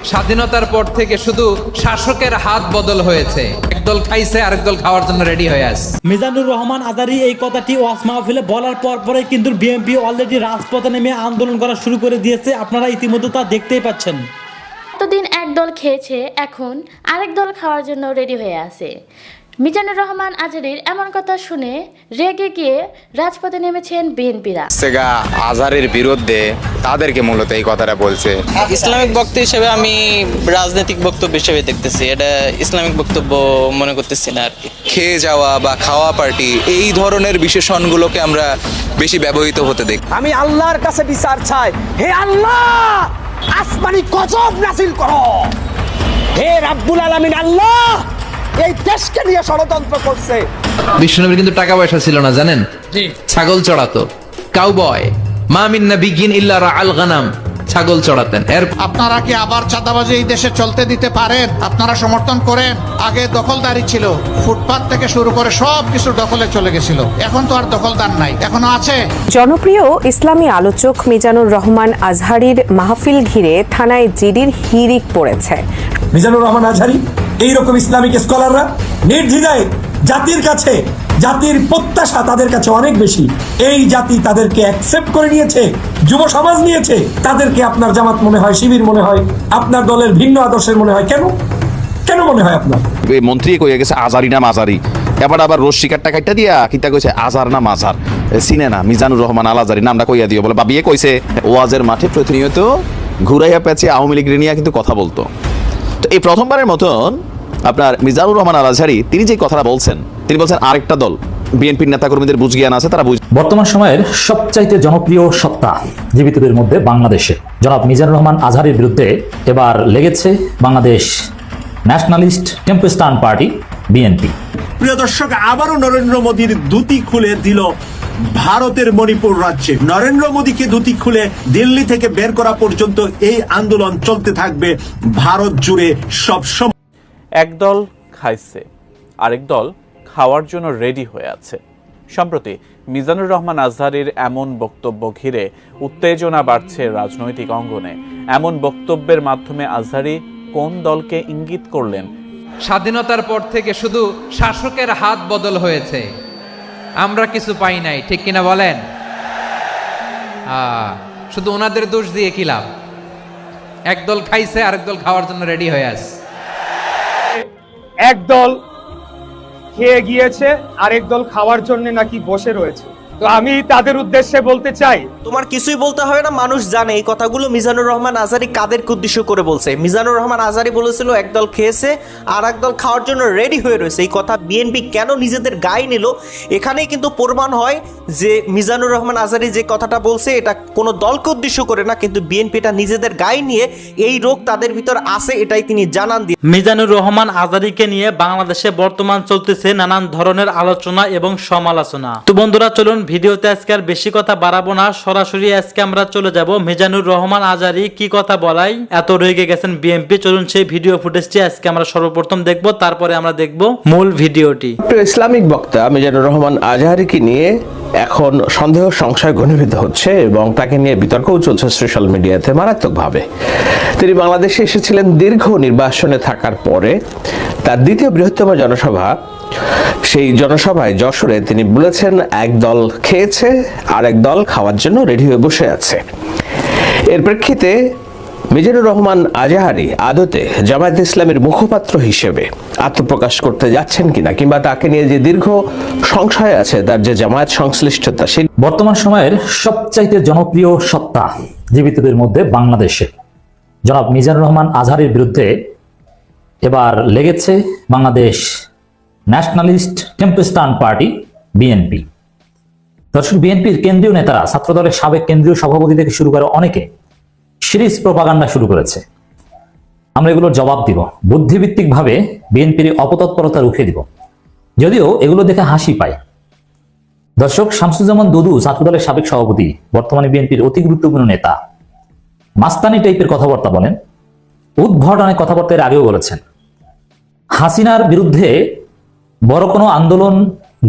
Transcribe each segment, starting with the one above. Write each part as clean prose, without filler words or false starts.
স্বাধীনতার পর থেকে শুধু শাসকের হাত বদল হয়েছে, একদল খাইছে আরেক দল খাওয়ার জন্য রেডি হয়ে আছে। মিজানুর রহমান আজারী এই কথাটি ওয়াজ মাহফিলে বলার পরে কিন্তু বিএনপি অলরেডি রাজপথে নেমে আন্দোলন করা শুরু করে দিয়েছে। আপনারা ইতিমধ্যে তা দেখতেই পাচ্ছেন। এতদিন এক দল খেয়েছে, এখন আরেক দল খাওয়ার জন্য রেডি হয়ে আছে। মিজানুর রহমান আজারীর এমন কথা শুনে রেগে গিয়ে রাজপথে নেমেছেন বিএনপিরা। আজহারের বিরুদ্ধে তাদেরকে মূলত এই কথাটা বলছে। ইসলামিক বক্তব্য হিসেবে আমি রাজনৈতিক বক্তব্য হিসেবে দেখতেছি, এটা ইসলামিক বক্তব্য মনে করতেছি না আর কি। খেয়ে যাওয়া বা খাওয়া পার্টি এই ধরনের বিশেষণগুলোকে আমরা বেশি ব্যবহৃত হতে দেখি। আমি আল্লাহর কাছে বিচার চাই, হে আল্লাহ আসমানি গজব নাযিল করো, হে রাব্বুল আলামিন আল্লাহ এই দেশকে নিয়ে ষড়যন্ত্র করছে। বিশ্বনবীর কিন্তু টাকা পয়সা ছিল না জানেন, ছাগল চড়াতো, কাউবয়। মা মিন নাবিয়্যিন ইল্লা রাআল গানাম, ছাগল চড়াতেন। আপনারা কি আবার চাঁদাবাজি এই দেশে চলতে দিতে পারেন? আপনারা সমর্থন করেন? আগে দখলদারি ছিল, ফুটপাত থেকে শুরু করে সব কিছু দখলে চলে গেছিল, এখন তো আর দখলদার নাই, এখনো আছে। জনপ্রিয় ইসলামী আলোচক মিজানুর রহমান আজহারীর মাহফিল ঘিরে থানায় জিডির হিড়িক পড়েছে। মিজানুর রহমান আজহারী এইরকম ইসলামিক স্কলাররা নির্দ্বিধায় জাতির কাছে, জাতির প্রত্যাশা তাদের কাছে অনেক বেশি, এই জাতি তাদেরকে অ্যাকসেপ্ট করে নিয়েছে, যুব সমাজ নিয়েছে। তাদেরকে আপনার জামাত মনে হয়, শিবির মনে হয়, আপনার দলের ভিন্ন আদর্শের মনে হয়। কেন কেন মনে হয় আপনার? মন্ত্রী কইয়া গেছে আজারি না মাজারি, এবার আবার রশ্মিকারটা কাটটা দিয়া কিতা কইছে আজার না মাজার, চিনে না মিজানুর রহমান আল আজারি নামটা কইয়া দিও বলে বাবিয়ে কইছে। ওয়াজের মাঠে প্রতিনিয়ত ঘুরাইয়া পেঁচে আওয়ামী লীগ নিয়ে কিন্তু কথা বলতো। তো এই প্রথমবারের মতন আপনার মিজানুর রহমান আল আজহারী তিনি যে কথাটা বলছেন, তিনি বলছেন আরেকটা দল বিএনপির নেতাকর্মীদের বুঝ জ্ঞান আছে, তারা বর্তমান সময়ের সবচাইতে জনপ্রিয় সত্তা জীবিতদের মধ্যে বাংলাদেশে জনাব মিজানুর রহমান আজহারীর বিরুদ্ধে এবার লেগেছে বাংলাদেশ ন্যাশনালিস্ট টেম্পেস্টান পার্টি বিএনপি। প্রিয় দর্শক, আবারও নরেন্দ্র মোদীর দুটি খুলে দিল ভারতের মণিপুর রাজ্যে। নরেন্দ্র মোদীকে দুটি খুলে দিল্লি থেকে বের করা পর্যন্ত এই আন্দোলন চলতে থাকবে ভারত জুড়ে সব সময়। একদল খাইছে আরেক দল খাওয়ার জন্য রেডি হয়ে আছে। সম্প্রতি মিজানুর রহমান আজহারীর এমন বক্তব্য ঘিরে উত্তেজনা বাড়ছে রাজনৈতিক অঙ্গনে। এমন বক্তব্যের মাধ্যমে আজহারী কোন দলকে ইঙ্গিত করলেন? স্বাধীনতার পর থেকে শুধু শাসকের হাত বদল হয়েছে, আমরা কিছু পাই নাই, ঠিক কিনা বলেন? শুধু ওনাদের দোষ দিয়ে কি লাভ? একদল খাইছে আরেক দল খাওয়ার জন্য রেডি হয়ে আছে। একদল খেয়ে গিয়েছে, আরেক দল খাওয়ার জন্য নাকি বসে রয়েছে। তো আমি তাদের উদ্দেশ্যে বলতে চাই, তোমার কিছুই বলতে হবে না, মানুষ জানে এই কথাগুলো মিজানুর রহমান আজহারী কাদেরকে উদ্দেশ্য করে বলছে। মিজানুর রহমান আজহারী বলেছিল একদল খেয়েছে আর একদল খাওয়ার জন্য রেডি হয়ে রয়েছে। এই কথা বিএনপি কেন নিজেদের গায়ে নিল, এখানেই কিন্তু প্রমাণ হয় যে মিজানুর রহমান আজহারী যে কথাটা বলছে এটা কোনো দলকে উদ্দেশ্য করে না, কিন্তু বিএনপি এটা নিজেদের গায়ে নিয়ে এই রোগ তাদের ভিতর আছে এটাই তিনি জানান দিয়ে। মিজানুর রহমান আজহারীকে নিয়ে বাংলাদেশে বর্তমান চলতেছে নানান ধরনের আলোচনা এবং সমালোচনা। তো বন্ধুরা চলুন ভিডিওতে আজকে আর বেশি কথা বাড়াবো না, সরাসরি আজকে আমরা চলে যাব মিজানুর রহমান আজহারী কি কথা বলাই এত রেগে গেছেন বিএনপি। চলুন সেই ভিডিও ফুটেজটি আজকে আমরা সর্বপ্রথম দেখব, তারপরে আমরা দেখব মূল ভিডিওটি। ইসলামিক বক্তা মিজানুর রহমান আজহারীকে নিয়ে এখন সন্দেহ সংশয় ঘনীভূত হচ্ছে এবং তাকে নিয়ে বিতর্কও চলছে সোশ্যাল মিডিয়াতে মারাত্মকভাবে। তিনি বাংলাদেশে এসেছিলেন দীর্ঘ নির্বাসনে থাকার পরে। তার দ্বিতীয় বৃহত্তম জনসভা, সেই জনসভায় যশোরে তিনি বলেছেন একদল খেয়েছে আর এক দল খাওয়ার জন্য রেডি হয়ে বসে আছে। এর প্রেক্ষিতে মিজানুর রহমান আজহারী আদতে জামায়াতে ইসলামের মুখপাত্র হিসেবে আত্মপ্রকাশ করতে যাচ্ছেন কিনা, কিংবা তাকে নিয়ে যে দীর্ঘ সংশয় আছে তার যে জামায়াত সংশ্লিষ্টতা, সেই বর্তমান সময়ের সবচাইতে জনপ্রিয় সত্তা জীবিতদের মধ্যে বাংলাদেশে জনাব মিজানুর রহমান আজহারীর বিরুদ্ধে এবার লেগেছে বাংলাদেশ ন্যাশনালিস্ট টেম্পেস্টান পার্টি বিএনপি। দর্শক, বিএনপির কেন্দ্রীয় নেতারা, ছাত্রদলের সাবেক কেন্দ্রীয় সভাপতি থেকে শুরু করে অনেকে সিরিজ প্রপাগান্ডা শুরু করেছে। আমরা এগুলোর জবাব দিব, বুদ্ধিভিত্তিক ভাবে বিএনপির অপতৎপরতা রুখে দিব, যদিও এগুলো দেখে হাসি পায়। দর্শক, শামসুজ্জামান দুদু ছাত্রদলের সাবেক সভাপতি, বর্তমানে বিএনপির অতি গুরুত্বপূর্ণ নেতা, মাস্তানি টাইপের কথাবার্তা বলেন, উদ্ভট অনেক কথাবার্তা এর আগেও বলেছেন। হাসিনার বিরুদ্ধে বড় কোনো আন্দোলন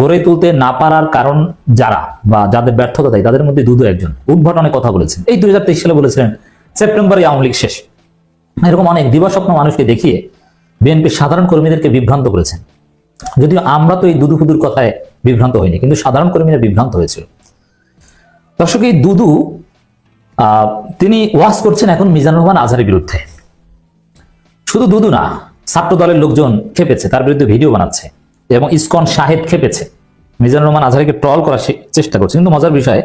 গড়ে তুলতে না পারার কারণ যারা বা যাদের ব্যর্থতা দেয় তাদের মধ্যে দুদু একজন উদ্ভট অনেক কথা বলেছেন। এই 2023 সালে বলেছিলেন সেপ্টেম্বরে আওয়ামী লীগ শেষ। এরকম অনেক দিবাস্বপ্ন মানুষকে দেখিয়ে বিএনপির সাধারণ কর্মীদেরকে বিভ্রান্ত করেছেন। যদিও আমরা তো এই দুদু ফুদুর কথায় বিভ্রান্ত হইনি, কিন্তু সাধারণ কর্মীরা বিভ্রান্ত হয়েছিল। দর্শক, এই দুদু তিনি ওয়াজ করছেন এখন মিজানুর রহমান আজহারের বিরুদ্ধে। শুধু দুদু না, ছাত্র দলের লোকজন খেপেছে, তার বিরুদ্ধে ভিডিও বানাচ্ছে, এবং ইসকন সাহেব খেপেছে, মিজানুর রহমান আজহারিকে ট্রল করার চেষ্টা করছে। কিন্তু মজার বিষয়,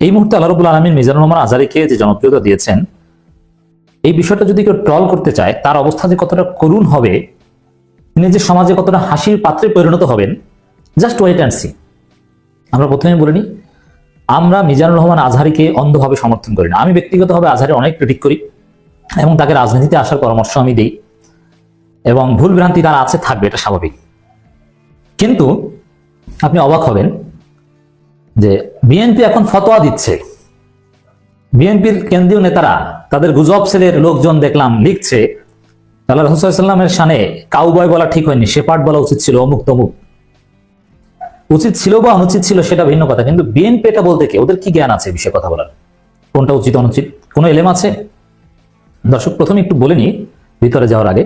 এই মুহূর্তে আল্লাহ রাব্বুল আলামিন মিজানুর রহমান আজহারিকে যে জনপ্রিয়তা দিয়েছেন, এই বিষয়টা যদি কেউ ট্রল করতে চায়, তার অবস্থা যে কতটা করুণ হবে, তিনি যে সমাজে কতটা হাসির পাত্রে পরিণত হবেন, জাস্ট ওয়েট অ্যান্ড সি। আমরা প্রথমেই বলিনি, আমরা মিজানুর রহমান আজহারিকে অন্ধভাবে সমর্থন করি না। আমি ব্যক্তিগতভাবে আজহারি অনেক ক্রিটিক করি এবং তাকে রাজনীতিতে আসার পরামর্শ আমি দিই, এবং ভুল ভ্রান্তি তার আছে, থাকবে, এটা স্বাভাবিক। কিন্তু আপনি অবাক হবেন যে বিএনপি এখন ফতোয়া দিচ্ছে, বিএনপির কেন্দ্রীয় নেতারা, তাদের গুজব সেলের লোকজন দেখলাম লিখছে, আল্লাহ রাসূল সাল্লাল্লাহু আলাইহি ওয়াসাল্লামের শানে কাউবয় বলা ঠিক হয়নি, শেপার্ড বলা উচিত ছিল, অমুক তমুক। উচিত ছিল বা অনুচিত ছিল সেটা ভিন্ন কথা, কিন্তু বিএনপি এটা বলতে কে, ওদের কি জ্ঞান আছে বিষয়ে কথা বলার, কোনটা উচিত অনুচিত, কোনো এলেম আছে? দর্শক, প্রথমে একটু বলে নি ভিতরে যাওয়ার আগে,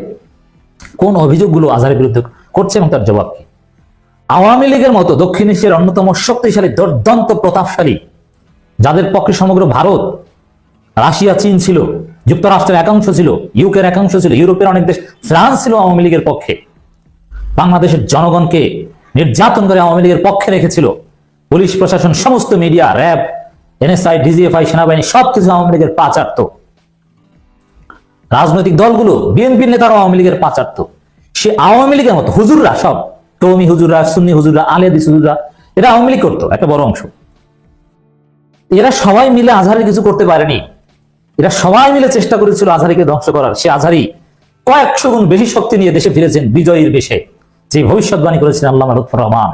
কোন অভিযোগগুলো আজহারের বিরুদ্ধে করছে এবং তার জবাব কি। আওয়ামী লীগের মতো দক্ষিণ এশিয়ার অন্যতম শক্তিশালী দুর্দান্ত প্রতাপশালী, যাদের পক্ষে সমগ্র ভারত, রাশিয়া, চীন ছিল, যুক্তরাষ্ট্রের একাংশ ছিল, ইউকের একাংশ ছিল, ইউরোপের অনেক দেশ, ফ্রান্স ছিল আওয়ামী লীগের পক্ষে, বাংলাদেশের জনগণকে নির্যাতন করে আওয়ামী লীগের পক্ষে রেখেছিল। পুলিশ প্রশাসন, সমস্ত মিডিয়া, র্যাব, এনএসআই, ডিজিএফআই, সেনাবাহিনী সবকিছু আওয়ামী লীগের পা চাটত। রাজনৈতিক দলগুলো, বিএনপির নেতারা আওয়ামী লীগের পা চাটত। সে আওয়ামী লীগের মতো হুজুররা, সব কওমি হুজুররা, সুন্নি হুজুররা, আলে হাদিস হুজুররা, এরা আওয়ামী লীগ করতো একটা বড় অংশ। এরা সবাই মিলে আজহারি কিছু করতে পারেনি, এরা সবাই মিলে চেষ্টা করেছিল আজহারিকে ধ্বংস করার। সে আজহারি কয়েকশো গুণ বেশি শক্তি নিয়ে দেশে ফিরেছেন বিজয়ীর বেশে। যে ভবিষ্যৎবাণী করেছিলেন আল্লামা লুৎফর রহমান,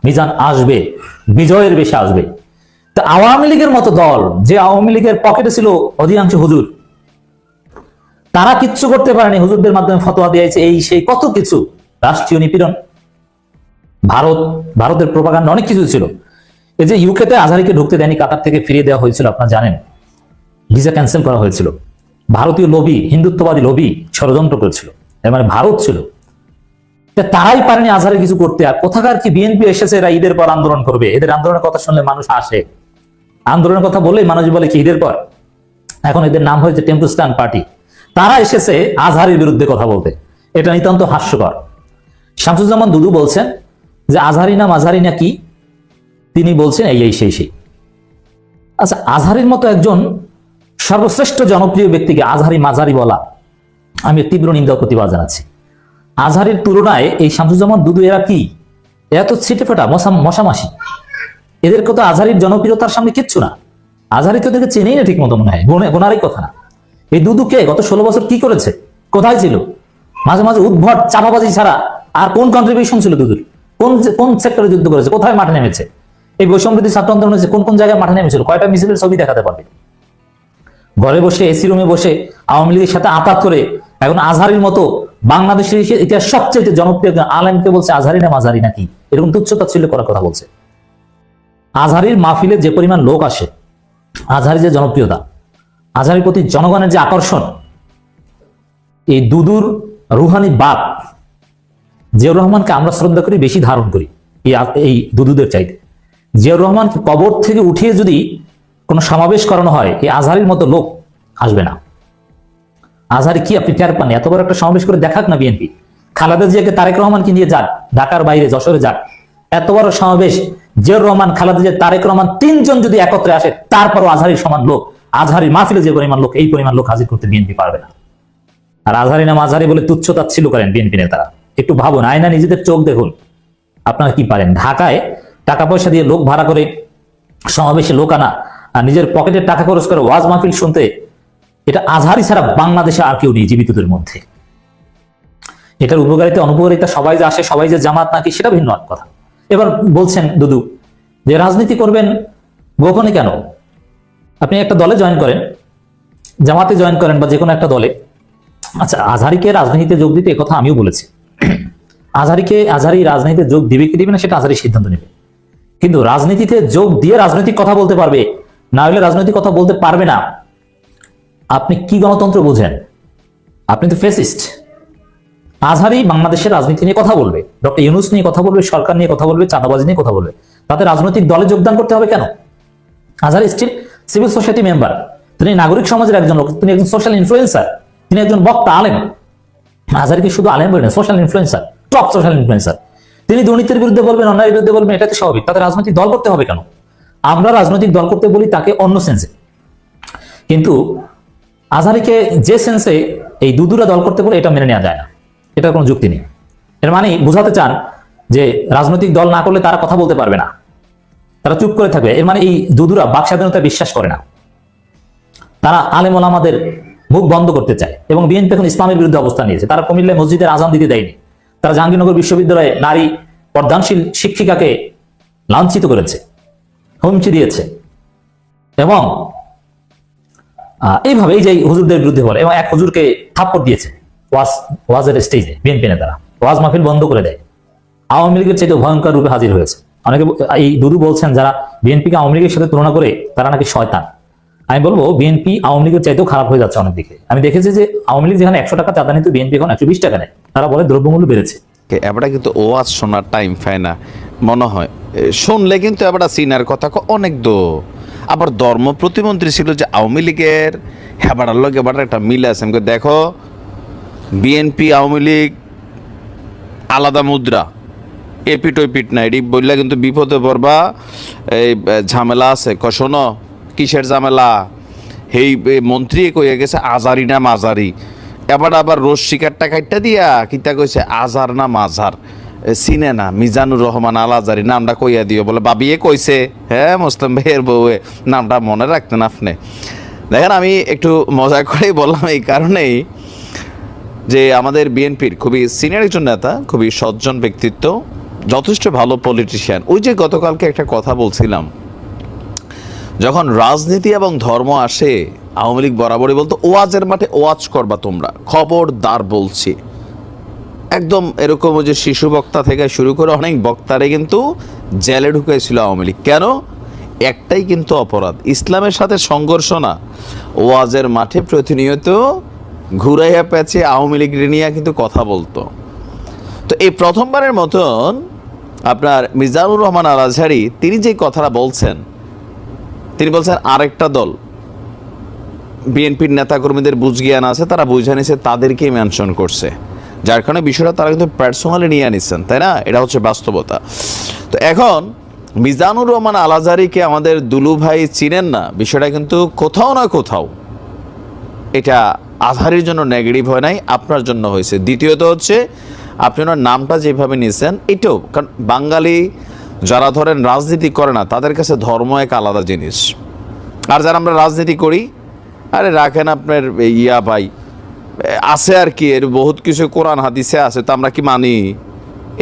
মিজান আসবে, বিজয়ের বেশে আসবে। তা আওয়ামী লীগের মতো দল, যে আওয়ামী লীগের পকেটে ছিল অধিকাংশ হুজুর, তারা কিচ্ছু করতে পারেনি, হুজুরদের মাধ্যমে ফতোয়া দিয়েছে, এই সেই কত কিছু, রাষ্ট্রীয় নিপীড়ন, ভারতের প্রোপাগান্ডা, অনেক কিছু ছিল। এই যে ইউকেতে আজহারিকে ঢুকতে দেয়নি, কাতার থেকে ফিরিয়ে দেওয়া হয়েছিল, আপনারা জানেন, ভিসা ক্যান্সেল করা হয়েছিল। ভারতীয় লবি, হিন্দুত্ববাদী লবি ষড়যন্ত্র করেছিল, এর মানে ভারত ছিল। তারাই পারেনি আজহারি কিছু করতে। আর কোথাকার কি বিএনপি এসেছে, এরা ঈদের পর আন্দোলন করবে, এদের আন্দোলনের কথা শুনলে মানুষ আসে, আন্দোলনের কথা বললেই মানুষ বলে কি ঈদের পর, এখন এদের নাম হয়েছে টেম্পলস্টান পার্টি। তারা এসেছে আজহারির বিরুদ্ধে কথা বলতে, এটা নিতান্ত হাস্যকর। শামসুজ্জামান দুদু বলছেন যে আজহারি না মাঝহারি না কি, তিনি বলছেন এই সেই। আচ্ছা, আজহারির মতো একজন সর্বশ্রেষ্ঠ জনপ্রিয় ব্যক্তিকে আজহারি মাঝহারি বলা, আমি তীব্র নিন্দা প্রতিবাদ জানাচ্ছি। আজহারির তুলনায় এই শামসুজ্জামান দুদু এরা কি, এরা তো ছিটে ফোটা মশামাসি, এদের কথা আজহারির জনপ্রিয়তার সামনে কিচ্ছু না। আজহারি তো এদেরকে চেনেই না ঠিক মতো, মনে হয় গোনারই কথা না। এই দুদুকে গত 16 বছর কি করেছে, কোথায় ছিল, মাঝে মাঝে উদ্ভট চাপাবাজি ছাড়া আর কোন কন্ট্রিবিউশন ছিল দুদুর? কোন সেক্টরে যুদ্ধ করেছে, কোথায় মাঠে নেমেছে? এই বৈষম্যবিরোধী ছাত্র আন্দোলন হয়েছে, কোন জায়গায় মাঠে নেমেছিল, কয়টা মিছিলের ছবি দেখাতে পারবে? ঘরে বসে এসি রুমে বসে আওয়ামী লীগের সাথে আতাত করে এখন আজহারির মতো বাংলাদেশের ইতিহাস সবচেয়ে জনপ্রিয় আলেমকে বলছে আজহারি না মাঝহারি নাকি, এরকম তুচ্ছতাচ্ছিল্য করার কথা বলছে। আজহারির মাহফিলে যে পরিমাণ লোক আসে, আজহারির যে জনপ্রিয়তা, আজহারির প্রতি জনগণের যে আকর্ষণ, এই দুদুর রুহানি বাপ জিয়াউর রহমানকে আমরা শ্রদ্ধা করি, বেশি ধারণ করি এই দুদুদের চাইতে। জিয়াউর রহমানকে কবর থেকে উঠিয়ে যদি কোনো সমাবেশ করানো হয়, এই আজহারির মতো লোক আসবে না। আজহারি কি আপনি টের পাননি? এত বড় একটা সমাবেশ করে দেখাক না বিএনপি, খালেদা জিয়াকে তারেক রহমানকে নিয়ে যাক, ঢাকার বাইরে যশোরে যাক, এত বড় সমাবেশ, জিয়াউর রহমান, খালেদা জিয়া, তারেক রহমান, তিনজন যদি একত্রে আসে, তারপরও আজহারির সমান লোক, আজহারির মাহফিলে যে পরিমাণ লোক, এই পরিমাণ লোক হাজির করতে বিএনপি পারবে না। আর আজহারি না মাঝহারি বলে তুচ্ছতাচ্ছিল্য করেন বিএনপি নেতারা। একটু ভাবুন, আয়না নিজেদের চোখ দেখুন, আপনারা কি পারেন? ঢাকায় টাকা পয়সা দিয়ে লোক ভাড়া করে সমাবেশে লোক আনা, আর নিজের পকেটের টাকা খরচ করে ওয়াজ মাহফিল শুনতে, এটা আজহারি ছাড়া বাংলাদেশে আর কেউ নেই জীবিতদের মধ্যে। এটার উপকারিতা অনুপকারিতা, সবাই যে আসে, সবাই যে জামাত নাকি, সেটা ভিন্ন কথা। এবার বলছেন দুদু যে রাজনীতি করবেন গোপনে কেন? আপনি একটা দলে জয়েন করেন, জামাতে জয়েন করেন বা যে কোনো একটা দলে। আচ্ছা, আজহারিকে রাজনীতিতে যোগ দিতে, কথা আমিও বলেছি, আজহারি রাজনীতিতে যোগ দিবে কি দিবে না সেটা আজহারি সিদ্ধান্ত নেবে। কিন্তু রাজনীতিতে যোগ দিয়ে রাজনৈতিক কথা বলতে পারবে, না হলে রাজনৈতিক কথা বলতে পারবে না। আপনি কি গণতন্ত্র বোঝেন? আপনি তো ফেসিস্ট। আজহারি বাংলাদেশের রাজনীতি নিয়ে কথা বলবে, ডক্টর ইউনূস নিয়ে কথা বলবে, সরকার নিয়ে কথা বলবে, চাঁদাবাজি নিয়ে কথা বলবে, তাতে রাজনৈতিক দলে যোগদান করতে হবে কেন? Azhari still civil society member, তিনি নাগরিক সমাজের একজন লোক, তিনি একজন সোশ্যাল ইনফ্লুয়েন্সার, তিনি একজন বক্তা, আলেম। আজহারিকে শুধু আলেম বলে না, social influencer, top social influencer. তিনি দুর্নীতির বিরুদ্ধে বলবেন, অন্যায়ের বিরুদ্ধে বলবেন, এটা তো স্বাভাবিক। তাতে রাজনৈতিক দল করতে হবে কেন? আমরা রাজনৈতিক দল করতে বলি তাকে অন্য সেন্সে, কিন্তু আজহারিকে যে সেন্সে এই দুদুরা দল করতে বলে এটা মেনে নেওয়া যায় না, এটার কোনো যুক্তি নেই। এর মানে বোঝাতে চান যে রাজনৈতিক দল না করলে তারা কথা বলতে পারবে না, তারা চুপ করে থাকবে। এর মানে এই দুদুরা বাক স্বাধীনতায় বিশ্বাস করে না, তারা আলেম ওলামাদের মুখ বন্ধ করতে চায়। এবং বিএনপি এখন ইসলামের বিরুদ্ধে অবস্থান নিয়েছে। তারা কুমিল্লায় মসজিদের আজান দিতে দেয়নি, তারা জাহাঙ্গীরনগর বিশ্ববিদ্যালয়ে নারী পর্দানশীল শিক্ষিকাকে লাঞ্ছিত করেছে, হুমকি দিয়েছে, এবং এইভাবে এই যে হুজুরদের বিরুদ্ধে বলে, এবং এক হুজুরকে থাপ্পড় দিয়েছে ওয়াজের স্টেজে। বিএনপি নেতারা ওয়াজ মাহফিল বন্ধ করে দেয়, আওয়ামী লীগের চাইতে ভয়ঙ্কর রূপে হাজির হয়েছে। অনেকে এই দুদু বলছেন যারা বিএনপিকে আওয়ামী লীগের সাথে তুলনা করে তারা নাকি শয়তান। আমি বলবো বিএনপি আওয়ামী লীগের চাইতেও খারাপ হয়ে যাচ্ছে অনেক দিকে। আমি দেখেছি যে আওয়ামী লীগ যেখানে 100 টাকা চাঁদা নিত, বিএনপি এখন 120 টাকা নেয়। তারা বলে দ্রব্যমূল্য বেড়েছে। এবারে কিন্তু ওয়াজ শোনার টাইম পায় না মনে হয়, শুনলে কিন্তু এবার সিনার কথা অনেক দো। আবার ধর্ম প্রতিমন্ত্রী ছিল যে আওয়ামী লীগের, হেবাটার লোক এবার একটা মিল আছে। দেখো বিএনপি আওয়ামী লীগ আলাদা মুদ্রা, এপিট ওইপিট না, এটি বললে কিন্তু বিপদে পড়বা, এই ঝামেলা আছে। শোনো কিসের ঝামেলা? এই মন্ত্রী কইয়া গেছে আজারি না মাজারি, এবার আবার রোজ শিকারটা কাটটা দিয়া কিতা কইছে আজার না মাজার, চিনে না মিজানুর রহমান আল আজারি নামটা কইয়া দিও বলে বাবিয়ে কইছে। হ্যাঁ মুসলিম ভাইয়ের বউয়ে নামটা মনে রাখতেন আপনি। দেখেন আমি একটু মজা করেই বললাম এই কারণেই যে আমাদের বিএনপির খুবই সিনিয়র একজন নেতা, খুবই সজ্জন ব্যক্তিত্ব, যথেষ্ট ভালো পলিটিশিয়ান। ওই যে গতকালকে একটা কথা বলছিলাম, যখন রাজনীতি এবং ধর্ম আসে আওয়ামী লীগ বরাবরই বলতো ওয়াজের মাঠে ওয়াজ করবা তোমরা, খবরদার বলছি। একদম এরকম যে শিশু বক্তা থেকে শুরু করে অনেক বক্তারে কিন্তু জেলে ঢুকেছিল আওয়ামী লীগ। কেন? একটাই কিন্তু অপরাধ, ইসলামের সাথে সংঘর্ষ না। ওয়াজের মাঠে প্রতিনিয়ত ঘুরাইয়া পেঁচে আওয়ামী লীগ নিয়ে কিন্তু কথা বলতো। তো এই প্রথমবারের মতন আপনার মিজানুর রহমান আল আজহারি তিনি যে কথাটা বলছেন, তিনি বলছেন আরেকটা দল বিএনপির নেতাকর্মীদের বুঝজ্ঞান আছে, তারা বুঝে নিছে, তাদেরকেই মেনশন করছে, যার কারণে বিষয়টা তারা কিন্তু পার্সোনালি নিয়ে নিচ্ছেন, তাই না? এটা হচ্ছে বাস্তবতা। তো এখন মিজানুর রহমান আল আজহারিকে আমাদের দুলু ভাই চিনেন না, বিষয়টা কিন্তু কোথাও না কোথাও এটা আজহারির জন্য নেগেটিভ হয় নাই, আপনার জন্য হয়েছে। দ্বিতীয়ত হচ্ছে আপনি ওনার নামটা যেভাবে নিয়েছেন এটাও, কারণ বাঙালি যারা ধরেন রাজনীতি করে না তাদের কাছে ধর্ম এক আলাদা জিনিস, আর যারা আমরা রাজনীতি করি আরে রাখেন আপনার ইয়া ভাই আছে আর কি, এর বহুত কিছু কোরআন হাদিসে আছে, তো আমরা কি মানি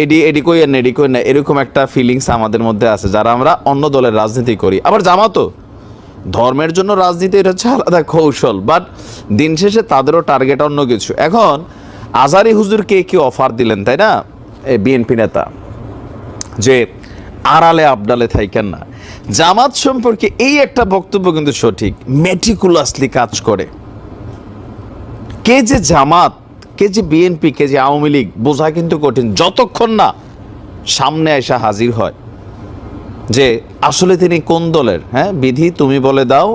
এডি কই না এডি কই না, এরকম একটা ফিলিংস আমাদের মধ্যে আছে যারা আমরা অন্য দলের রাজনীতি করি। আবার জামাতও ধর্মের জন্য রাজনীতি, এটা হচ্ছে আলাদা কৌশল, বাট দিন শেষে তাদেরও টার্গেট অন্য কিছু। এখন আজহারি হুজুরকে কি অফার দিলেন, তাই না বিএনপি নেতা, যে আড়ালে আবডালে থাইকেন না। জামাত সম্পর্কে এই একটা বক্তব্য কিন্তু সঠিক, মেটিকুলাসলি কাজ করে। কে যে জামাত, কে যে বিএনপি, কে যে আওয়ামী লীগ বোঝা কিন্তু কঠিন যতক্ষণ না সামনে এসে হাজির হয় যে আসলে তিনি কোন দলের। হ্যাঁ, বিধি তুমি বলে দাও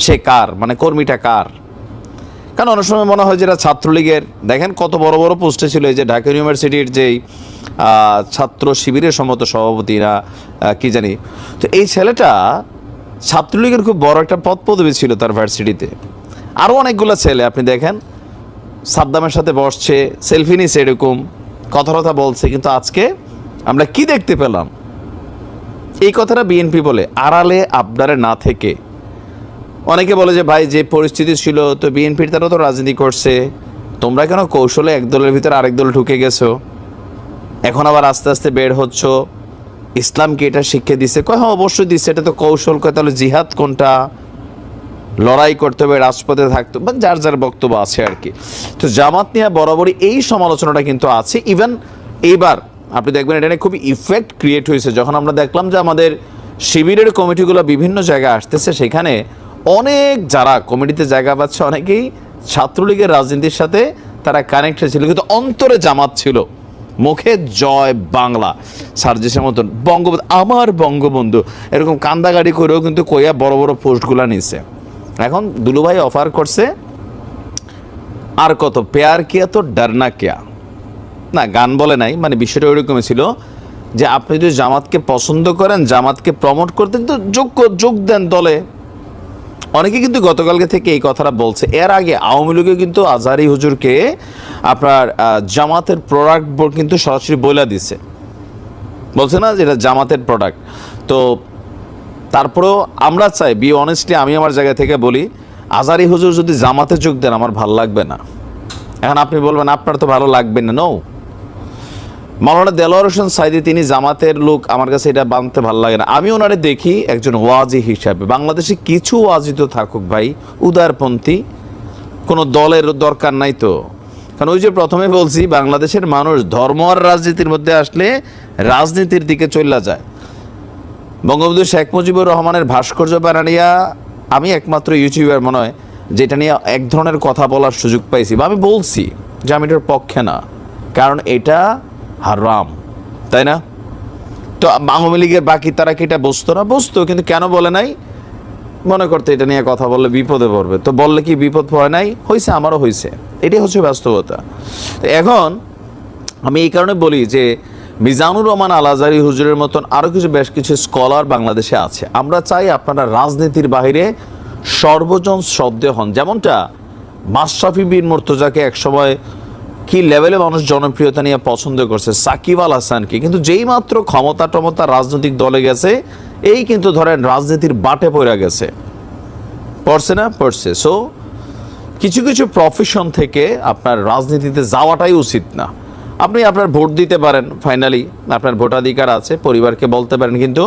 সে কার, মানে কর্মীটা কার। কারণ অনেক সময় মনে হয় যেটা ছাত্রলীগের, দেখেন কত বড় বড় পোস্টে ছিল, এই যে ঢাকা ইউনিভার্সিটির যেই ছাত্র শিবিরের সম্মত সভাপতি না কি জানি, তো এই ছেলেটা ছাত্রলীগের খুব বড় একটা পদ পদবি ছিল তার ভার্সিটিতে। আরও অনেকগুলো ছেলে আপনি দেখেন সাদ্দামের সাথে বসছে, সেলফি নিছে, এরকম কথা বলছে, কিন্তু আজকে আমরা কি দেখতে পেলাম? এই কথাটা বিএনপি বলে আড়ালে আবডালে না থেকে। অনেকে বলে যে ভাই যে পরিস্থিতি ছিল তো বিএনপির তারা তো রাজনীতি করছে, তোমরা কেন কৌশলে এক দলের ভিতরে আরেক দল ঢুকে গেছো, এখন আবার আস্তে আস্তে বের হচ্ছ, ইসলামকে এটা শিক্ষা দিচ্ছে? কয় হ্যাঁ অবশ্যই দিচ্ছে, এটা তো কৌশল। কয় তাহলে জিহাদ কোনটা? লড়াই করতে হবে, রাজপথে থাকতে হবে, যার যার বক্তব্য আছে আর কি। তো জামাত নিয়ে বরাবরই এই সমালোচনাটা কিন্তু আছে। ইভেন এইবার আপনি দেখবেন এটা নিয়ে খুবই ইফেক্ট ক্রিয়েট হয়েছে যখন আমরা দেখলাম যে আমাদের শিবিরের কমিটিগুলো বিভিন্ন জায়গায় আসতেছে, সেখানে অনেক যারা কমিটিতে জায়গা পাচ্ছে অনেকেই ছাত্রলীগের রাজনীতির সাথে তারা কানেক্টেড ছিল, কিন্তু অন্তরে জামাত ছিল, মুখে জয় বাংলা, সার্জিসের মতন বঙ্গবন্ধু আমার বঙ্গবন্ধু এরকম কান্দাগাড়ি করেও কিন্তু কইয়া বড় বড় পোস্টগুলা নিছে। এখন দুলুভাই অফার করছে আর কত, পেয়ার কিয়া তো ডারনা কিয়া, না গান বলে নাই, মানে বিষয়টা ওইরকমই ছিল যে আপনি যদি জামাতকে পছন্দ করেন, জামাতকে প্রমোট করতে কিন্তু যোগ দেন দলে। অনেকে কিন্তু গতকালকে থেকে এই কথাটা বলছে। এর আগে আওয়ামী লীগে কিন্তু আজহারি হুজুরকে আপনার জামাতের প্রোডাক্ট কিন্তু সরাসরি বইলা দিছে, বলছে না যেটা জামাতের প্রোডাক্ট। তো তারপরেও আমরা চাই, বি অনেস্টলি আমি আমার জায়গা থেকে বলি, আজহারি হুজুর যদি জামাতে যোগ দেন আমার ভালো লাগবে না। এখন আপনি বলবেন আপনার তো ভালো লাগবে না, নো। মাওলানা দেলোয়ার হোসেন সাইদি তিনি জামাতের লোক, আমার কাছে এটা বানতে ভালো লাগে না। আমি ওনারে দেখি একজন ওয়াজি হিসাবে। বাংলাদেশে কিছু ওয়াজি তো থাকুক ভাই, উদারপন্থী, কোনো দলের দরকার নাই তো। কারণ ওই যে প্রথমে বলছি, বাংলাদেশের মানুষ ধর্ম আর রাজনীতির মধ্যে আসলে রাজনীতির দিকে চলে যায়। বঙ্গবন্ধু শেখ মুজিবুর রহমানের ভাস্কর্য বানানিয়া আমি একমাত্র ইউটিউবার মনে হয় যেটা নিয়ে এক ধরনের কথা বলার সুযোগ পাইছি, বা আমি বলছি যে আমি এটার পক্ষে না, কারণ এটা হারাম, তাই না? তো আওয়ামী লীগের বাকি তারা কি এটা বুঝতো না? বুঝতো, কিন্তু কেন বলে নাই? মনে করতে এটা নিয়ে কথা বললে বিপদে পড়বে। তো বললে কি বিপদ পড়ে নাই? হয়েছে, আমারও হয়েছে, এটাই হচ্ছে বাস্তবতা। এখন আমি এই কারণে বলি যে মিজানুর রহমান আল আজহারী হুজুরের মতন আরও বেশ কিছু স্কলার বাংলাদেশে আছে। আমরা চাই আপনারা রাজনীতির বাইরে সর্বজন শ্রদ্ধেয় হন। যেমনটা মাশরাফি বিন মুর্তজাকে একসময় কি লেভেলে মানুষ জনপ্রিয়তা নিয়ে পছন্দ করছে, সাকিব আল হাসানকে, কিন্তু যেই মাত্র ক্ষমতা রাজনৈতিক দলে গেছে, এই কিন্তু ধরেন রাজনীতির বাটে পড়ে গেছে, পড়ছে না? পড়ছে। সো কিছু কিছু প্রফেশন থেকে আপনার রাজনীতিতে যাওয়াটাই উচিত না। আপনি আপনার ভোট দিতে পারেন, ফাইনালি আপনার ভোটাধিকার আছে, পরিবারকে বলতে পারেন, কিন্তু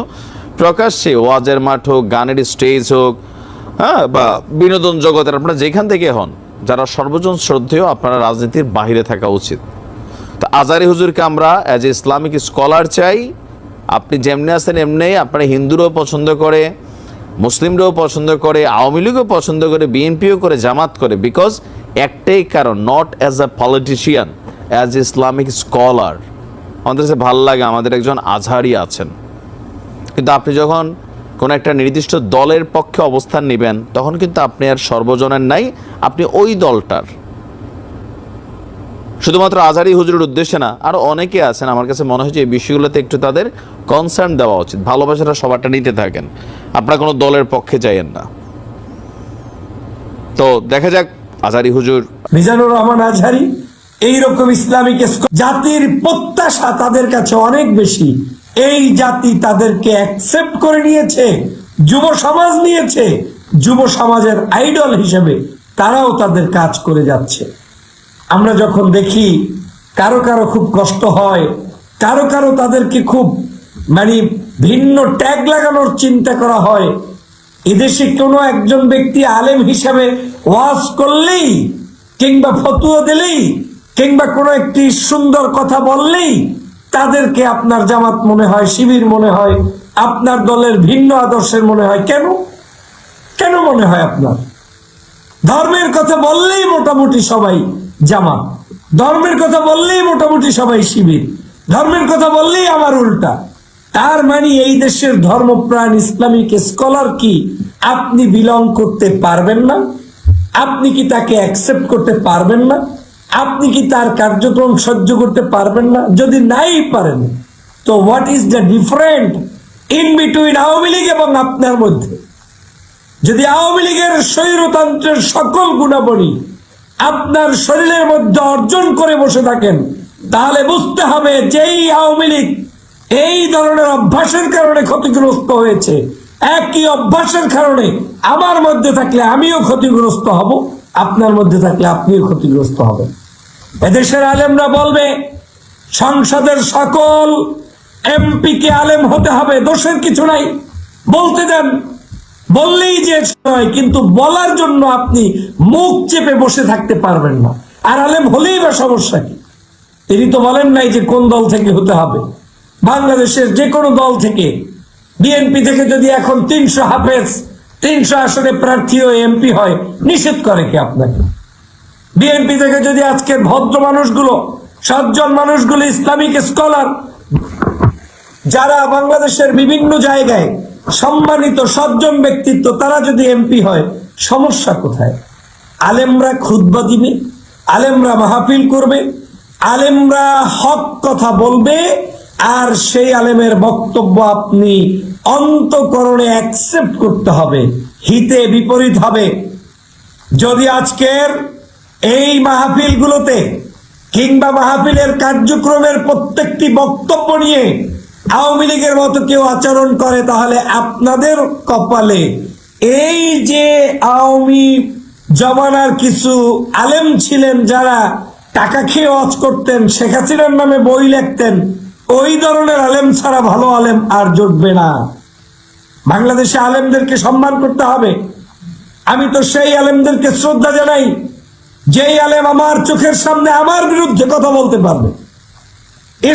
প্রকাশ্যে ওয়াজের মাঠ হোক, গানের স্টেজ হোক, হ্যাঁ, বা বিনোদন জগতের আপনারা যেখান থেকে হন, যারা সর্বজন শ্রদ্ধেয়, আপনারা রাজনীতির বাহিরে থাকা উচিত। তো আজহারী হুজুরকে আমরা অ্যাজ এ ইসলামিক স্কলার চাই। আপনি যেমনি আছেন এমনি, আপনারা হিন্দুরাও পছন্দ করে, মুসলিমরাও পছন্দ করে, আওয়ামী লীগও পছন্দ করে, বিএনপিও করে, জামাত করে, বিকজ একটাই কারণ, not as a politician, as a Islamic scholar. আমাদের কাছে ভালো লাগে আমাদের একজন আজহারী আছেন, কিন্তু আপনি যখন কোনো একটা নির্দিষ্ট দলের পক্ষে অবস্থান নেবেন, তখন কিন্তু আপনি আর সর্বজনের নাই, আপনি ওই দলটার। শুধুমাত্র আজহারী হুজুরের উদ্দেশ্যে না, আরও অনেকে আছেন, আমার কাছে মনে হচ্ছে এই বিষয়গুলোতে একটু তাদের কনসার্ন দেওয়া উচিত। ভালোবাসাটা সবারটা নিতে থাকেন, আপনারা কোনো দলের পক্ষে যাইয়েন না। তো দেখা যাক আজহারী হুজুর, মিজানুর রহমান আজহারী এইরকম ইসলামিক জাতির প্রত্যাশা তাদের কাছে অনেক বেশি। এই জাতি তাদেরকে অ্যাকসেপ্ট করে নিয়েছে, যুব সমাজ নিয়েছে, যুব সমাজের আইডল হিসেবে তারাও তাদের কাজ করে যাচ্ছে। আমরা যখন দেখি কারো কারো খুব কষ্ট হয়, কারো কারো তাদেরকে খুব ভিন্ন ট্যাগ লাগানোর চিন্তা করা হয়। এদেশে কোনো একজন ব্যক্তি আলেম হিসাবে ওয়াজ করলেই, কিংবা ফতুয়া দিলেই, কিংবা কোনো একটি সুন্দর কথা বললেই তাদেরকে আপনার জামাত মনে হয়, শিবির মনে হয়, আপনার দলের ভিন্ন আদর্শের মনে হয়। কেন কেন মনে হয় আপনার? ধর্মের কথা বললেই মোটামুটি সবাই জামাত, ধর্মের কথা বললেই মোটামুটি সবাই শিবির, ধর্মের কথা বললেই আমার উল্টা। তার মানে এই দেশের ধর্মপ্রাণ ইসলামিক স্কলার কি আপনি বিলং করতে পারবেন না? আপনি কি তাকে অ্যাকসেপ্ট করতে পারবেন না? আপনি কি তার কার্যক্রম সহ্য করতে পারবেন না? যদি নাই পারেন, তো what is the different in between Awami League এবং আপনার মধ্যে? যদি আওয়ামী লীগের স্বৈরতন্ত্রের সকল গুণাবলী আপনার শরীরের মধ্যে অর্জন করে বসে থাকেন, তাহলে বুঝতে হবে যে এই আওয়ামী লীগ এই ধরনের অভ্যাসের কারণে ক্ষতিগ্রস্ত হয়েছে। একই অভ্যাসের কারণে আমার মধ্যে থাকলে আমিও ক্ষতিগ্রস্ত হব, আপনার মধ্যে থাকলে আপনিও ক্ষতিগ্রস্ত হবেন। এদেশের আলেমরা বলবে সংসদের সকল এমপি কে আলেম হতে হবে, দোষের কিছু নাই, বলতে দেন, বললেই যে নয়, কিন্তু বলার জন্য আপনি মুখ চেপে বসে থাকতে পারবেন না। আর আলেম হলেই বা সমস্যা কি? তিনি তো বলেন নাই যে কোন দল থেকে হতে হবে। বাংলাদেশের যে কোনো দল থেকে, বিএনপি থেকে যদি এখন 300 হাফেজ 300 আসনে প্রার্থী হয়ে এমপি হয়, নিষেধ করে কি আপনাকে? বিএনপি থেকে যদি আজকের ভদ্র মানুষগুলো, সজ্জন মানুষগুলো, ইসলামিক স্কলার যারা বাংলাদেশের বিভিন্ন জায়গায় সম্মানিত সজ্জন ব্যক্তিত্ব, তারা যদি এমপি হয়, সমস্যা কোথায়? আলেমরা খুতবা দিবে, আলেমরা মাহফিল করবে, আলেমরা হক কথা বলবে, আর সেই আলেমের বক্তব্য আপনি অন্তঃকরণে অ্যাকসেপ্ট করতে হবে, হিতে বিপরীত হবে। যদি আজকের এই মাহফিলগুলোতে কিংবা মাহফিলের কার্যক্রমের প্রত্যেকটি বক্তব্য নিয়ে আওয়ামী লীগের মতো কেউ আচরণ করে, তাহলে আপনাদের কপালে এই যে আওয়ামী জমানার কিছু আলেম ছিলেন যারা টাকা খেয়ে ওয়াজ করতেন, শেখ হাসিনার নামে বই লিখতেন, ওই ধরনের আলেম ছাড়া ভালো আলেম আর জুটবে না। বাংলাদেশে আলেমদেরকে সম্মান করতে হবে। আমি তো সেই আলেমদেরকে শ্রদ্ধা জানাই যেই আলেম আমার চোখের সামনে আমার বিরুদ্ধে কথা বলতে পারবে।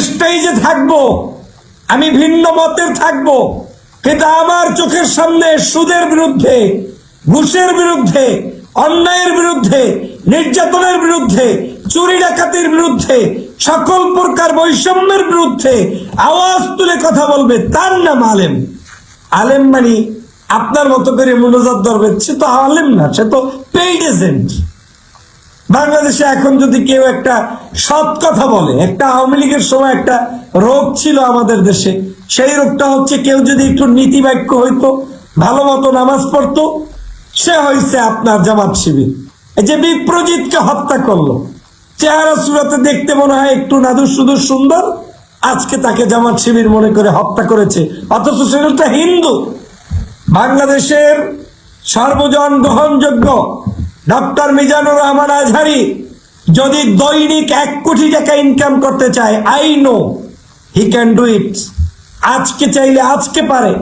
স্টেজে থাকবো, আমি ভিন্ন মতের থাকবো, কিন্তু আমার চোখের সামনে সুদের বিরুদ্ধে, ঘুষের বিরুদ্ধে, অন্যায়ের বিরুদ্ধে, নির্যাতনের বিরুদ্ধে, চুরি ডাকাতির বিরুদ্ধে, সকল প্রকার বৈষম্যের বিরুদ্ধে আওয়াজ তুলে কথা বলবে, তার নাম আলেম। আলেম মানে আপনার মতো করে মনোজাত ধরবে, সে তো আলেম না, সে তো পেইড এজেন্ট। বাংলাদেশে এখন যদি কেউ একটা সৎ কথা বলে, একটা আওয়ামী লীগের সময় একটা রোগ ছিল আমাদের দেশে, সেই রোগটা হচ্ছে কেউ যদি একটু নীতি বাক্য হইতো, ভালো মতো নামাজ পড়তো, সে হয়েছে আপনার জামাত শিবির। এই যে বিপ্রজিৎকে হত্যা করলো, চেহারা সুরাতে দেখতে মনে হয় একটু নাদুর সুদূর সুন্দর, আজকে তাকে জামাত শিবির মনে করে হত্যা করেছে, অথচ সেটা হিন্দু। বাংলাদেশের সর্বজন গ্রহণযোগ্য ডক্টর মিজানুর রহমান আজহারী যদি দৈনিক 1 কোটি টাকা ইনকাম করতে চায়, I know he can do it. আজকে চাইলে আজকে পারে।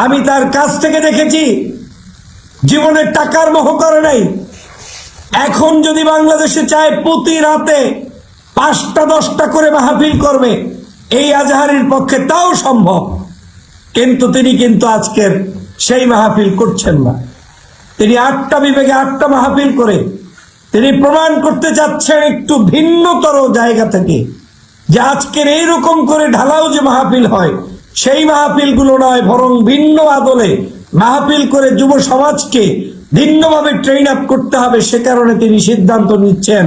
আমি তার কাছ থেকে দেখেছি, জীবনের টাকার মোহ করে নাই। এখন যদি বাংলাদেশে চায় প্রতি রাতে 5টা 10টা করে মাহফিল করবে, এই আজহারীর পক্ষে তাও সম্ভব। কিন্তু তিনি কিন্তু আজকের সেই মাহফিল করছেন না। তিনি 8টা বিভাগে 8টা মাহফিল করে তিনি প্রমাণ করতে যাচ্ছেন একটু ভিন্নতর জায়গা থেকে, যে আজকের এইরকম করে ঢালাও যে মাহফিল হয়, সেই মাহফিলগুলো নয়, বরং ভিন্ন আদলে মাহফিল করে যুব সমাজকে ভিন্নভাবে ট্রেন আপ করতে হবে। সে কারণে তিনি সিদ্ধান্ত নিচ্ছেন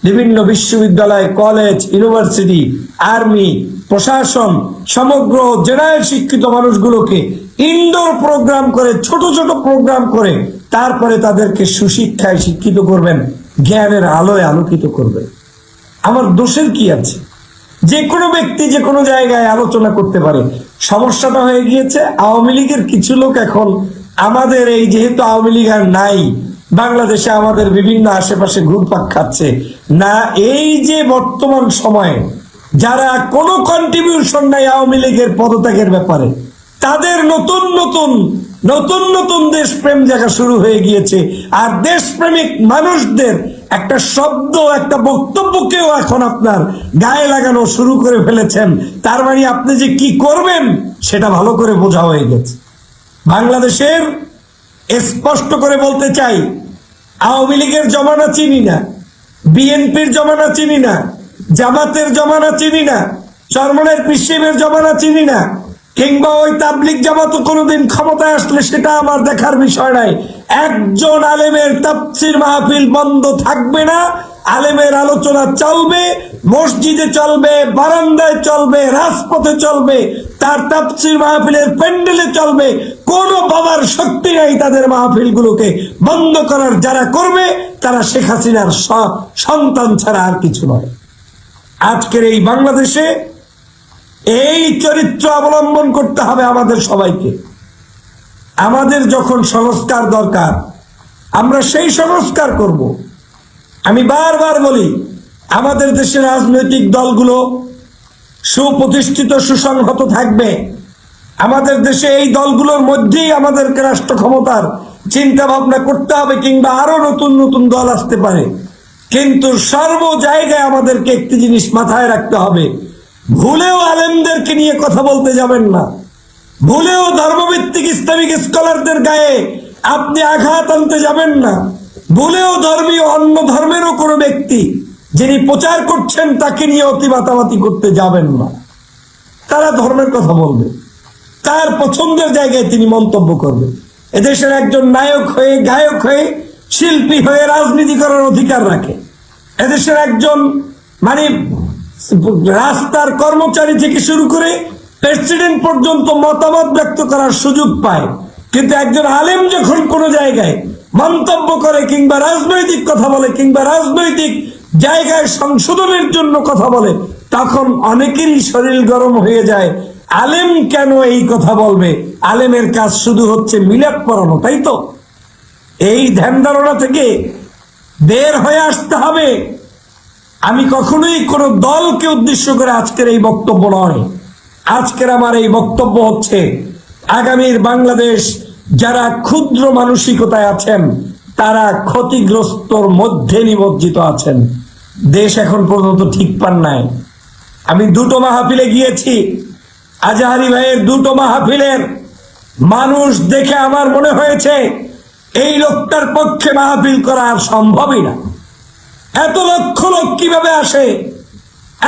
বিভিন্ন বিশ্ববিদ্যালয়, কলেজ, ইউনিভার্সিটি, আর্মি, প্রশাসন, সমগ্র জেনারেল শিক্ষিত মানুষগুলোকে ইনডোর প্রোগ্রাম করে, ছোট ছোট প্রোগ্রাম করে, তারপরে তাদেরকে সুশিক্ষায় শিক্ষিত করবেন, জ্ঞানের আলোয় আলোকিত করবেন। আমার দোষের কি আছে? যে কোনো ব্যক্তি যে কোনো জায়গায় আলোচনা করতে পারে। সমস্যাটা হয়ে গিয়েছে আওয়ামী লীগের কিছু লোক এখন আমাদের এই, যেহেতু আওয়ামী লীগ আর নাই বাংলাদেশে, আমাদের বিভিন্ন আশেপাশে ঘুরপাক খাচ্ছে না। এই যে বর্তমান সময়ে যারা কোনো কন্ট্রিবিউশন নাই আওয়ামী লীগের পদত্যাগের ব্যাপারে, তাদের নতুন নতুন নতুন নতুন দেশপ্রেম জায়গা শুরু হয়ে গিয়েছে। আর দেশপ্রেমিক মানুষদের একটা শব্দ, একটা বক্তব্যকেও এখন আপনার গায়ে লাগানো শুরু করে ফেলেছেন। তার মানে আপনি যে কি করবেন সেটা ভালো করে বোঝা হয়ে গেছে। বাংলাদেশের স্পষ্ট করে বলতে চাই, আওয়ামী লীগের জমানা চিনি না, বিএনপির জমানা চিনি না, জামাতের জমানা চিনি না, চরমনের পিসিমের জমানা চিনি না, কিংবা ওই তাবলিগ জামাত কোনোদিন ক্ষমতায় আসলে সেটা আমার দেখার বিষয় নাই। একজন আলেমের তাফসীর মাহফিল বন্ধ থাকবে না। আলেমের আলোচনা চলবে, মসজিদে চলবে, বারান্দায় চলবে, রাজপথে চলবে, তার তাফসীর মাহফিলের প্যান্ডেলে চলবে। কোনো বাবার শক্তি নাই তাদের মাহফিলগুলোকে বন্ধ করার। যারা করবে তারা শেখ হাসিনার সন্তান ছাড়া আর কিছু নয়। আজকের এই বাংলাদেশে এই চরিত্র অবলম্বন করতে হবে আমাদের সবাইকে। আমাদের যখন সংস্কার দরকার, আমরা সেই সংস্কার করব। আমি বারবার বলি, আমাদের দেশের রাজনৈতিক দলগুলো সুপ্রতিষ্ঠিত, সুসংহত থাকবে। আমাদের দেশে এই দলগুলোর মধ্যেই আমাদেরকে রাষ্ট্র ক্ষমতার চিন্তা ভাবনা করতে হবে, কিংবা আরো নতুন নতুন দল আসতে পারে। কিন্তু সর্ব জায়গায় আমাদেরকে একটি জিনিস মাথায় রাখতে হবে, ভুলেও আলেমদেরকে নিয়ে কথা বলতে যাবেন না, ভুলেও ধর্মভিত্তিক ইসলামিক স্কলারদের গায়ে আপনি আঘাত আনতে যাবেন না, ভুলেও ধর্মীয় অন্য ধর্মেরও কোনো ব্যক্তি যিনি প্রচার করছেন তাকে নিয়ে অতি মাতামাতি করতে যাবেন না। তারা ধর্মের কথা বলবে, তার পছন্দের জায়গায় তিনি মন্তব্য করবে। এদেশের একজন নায়ক হয়ে, গায়ক হয়ে, শিল্পী হয়ে রাজনীতি করার অধিকার রাখে। এদেশের একজন মানে রাস্তার কর্মচারী থেকে শুরু করে প্রেসিডেন্ট পর্যন্ত মতামত ব্যক্ত করার সুযোগ পায়। কিন্তু একজন আলেম যখন কোনো জায়গায় মন্তব্য করে কিংবা রাজনৈতিক কথা বলে কিংবা রাজনৈতিক জায়গায় সংশোধনের জন্য কথা বলে, তখন অনেকেরই শরীর গরম হয়ে যায়। আলেম কেন এই কথা বলবে? আলেমের কাজ শুধু হচ্ছে মিলাদ পড়ানো, তাই তো? এই ধ্যান ধারণা থেকে বের হয়ে আসতে হবে। আমি কখনোই কোনো দলকে উদ্দেশ্য করে আজকের এই বক্তব্য নয়। আজকের আমার এই বক্তব্য হচ্ছে আগামীর বাংলাদেশ যারা ক্ষুদ্র মানসিকতায় আছেন তারা ক্ষতিগ্রস্তর মধ্যে নিমজ্জিত আছেন। দেশ এখন পর্যন্ত ঠিক পান নাই। আমি দুটো মাহফিলে গিয়েছি, আজাহারি ভাইয়ের দুটো মাহফিলের মানুষ দেখে আমার মনে হয়েছে এই লোকটার পক্ষে মাহফিল করা আর সম্ভবই না। এত লক্ষ লোক কিভাবে আসে?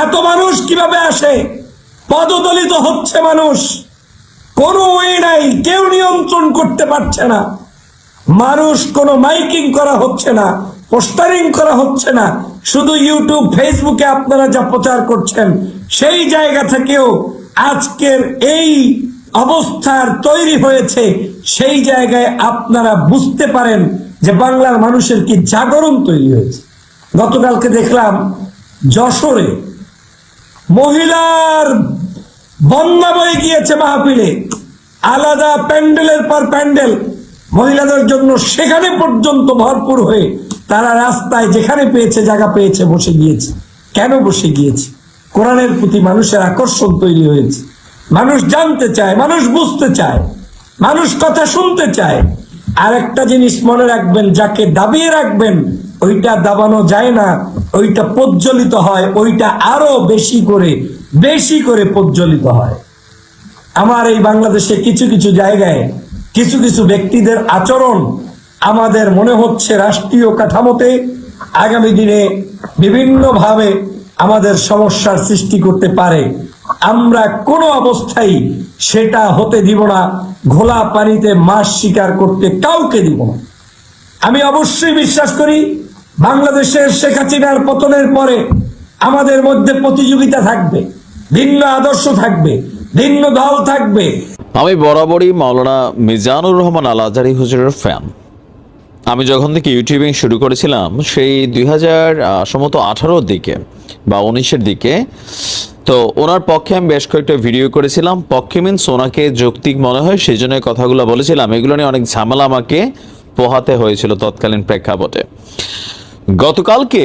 এত মানুষ কিভাবে আসে? পদদলিত হচ্ছে মানুষ, কোনো ওয়ে নাই, কেউ নিয়ন্ত্রণ করতে পারছে না। মানুষ কোনো মাইকিং করা হচ্ছে না, পোস্টারিং করা হচ্ছে না, শুধু ইউটিউব ফেসবুকে আপনারা যা প্রচার করছেন সেই জায়গা থেকেও আজকের এই অবস্থার তৈরি হয়েছে। সেই জায়গায় আপনারা বুঝতে পারেন যে বাংলার মানুষের কি জাগরণ তৈরি হয়েছে। গতকালকে দেখলাম যশোরে মহিলার বন্যা বয়ে গিয়েছে মাহফিলে, আলাদা প্যান্ডেলের পর প্যান্ডেল মহিলাদের জন্য, সেখানে পর্যন্ত ভরপুর হয়ে তারা রাস্তায় যেখানে পেয়েছে জায়গা পেয়েছে বসে গিয়েছে। কেন বসে গিয়েছে? কোরআনের প্রতি মানুষের আকর্ষণ তৈরি হয়েছে। মানুষ জানতে চায়, মানুষ বুঝতে চায়, মানুষ কথা শুনতে চায়। আর একটা জিনিস মনে রাখবেন, যাকে দাবিয়ে রাখবেন ওইটা দাবানো যায় না, ওইটা প্রজ্বলিত হয়, ওইটা আরো বেশি করে প্রজ্বলিত হয়। আমার এই বাংলাদেশে কিছু কিছু জায়গায় কিছু কিছু ব্যক্তিদের আচরণ আমাদের মনে হচ্ছে রাষ্ট্রীয় কাঠামোতে আগামী দিনে বিভিন্নভাবে আমাদের সমস্যার সৃষ্টি করতে পারে। আমরা কোনো অবস্থায় সেটা হতে দিব না। ঘোলা পানিতে মাছ শিকার করতে কাউকে দিব না। আমি অবশ্যই বিশ্বাস করি বাংলাদেশের শেখ হাসিনার পতনের পরে আমাদের মধ্যে প্রতিযোগিতা থাকবে, ভিন্ন আদর্শ থাকবে, ভিন্ন দল থাকবে। আমি বরাবরই মাওলানা মিজানুর রহমান আল আজহারী হুজুরের ফ্যান। আমি যখন থেকে ইউটিউবিং শুরু করেছিলাম সেই 2018 দিকে বা 19-এর দিকে, তো ওনার পক্ষে আমি বেশ কয়েকটা ভিডিও করেছিলাম। পক্ষে মিনস ওনাকে যৌক্তিক মনে হয় সেই জন্য কথাগুলো বলেছিলাম। এগুলো নিয়ে অনেক ঝামেলা আমাকে পোহাতে হয়েছিল তৎকালীন প্রেক্ষাপটে। গতকালকে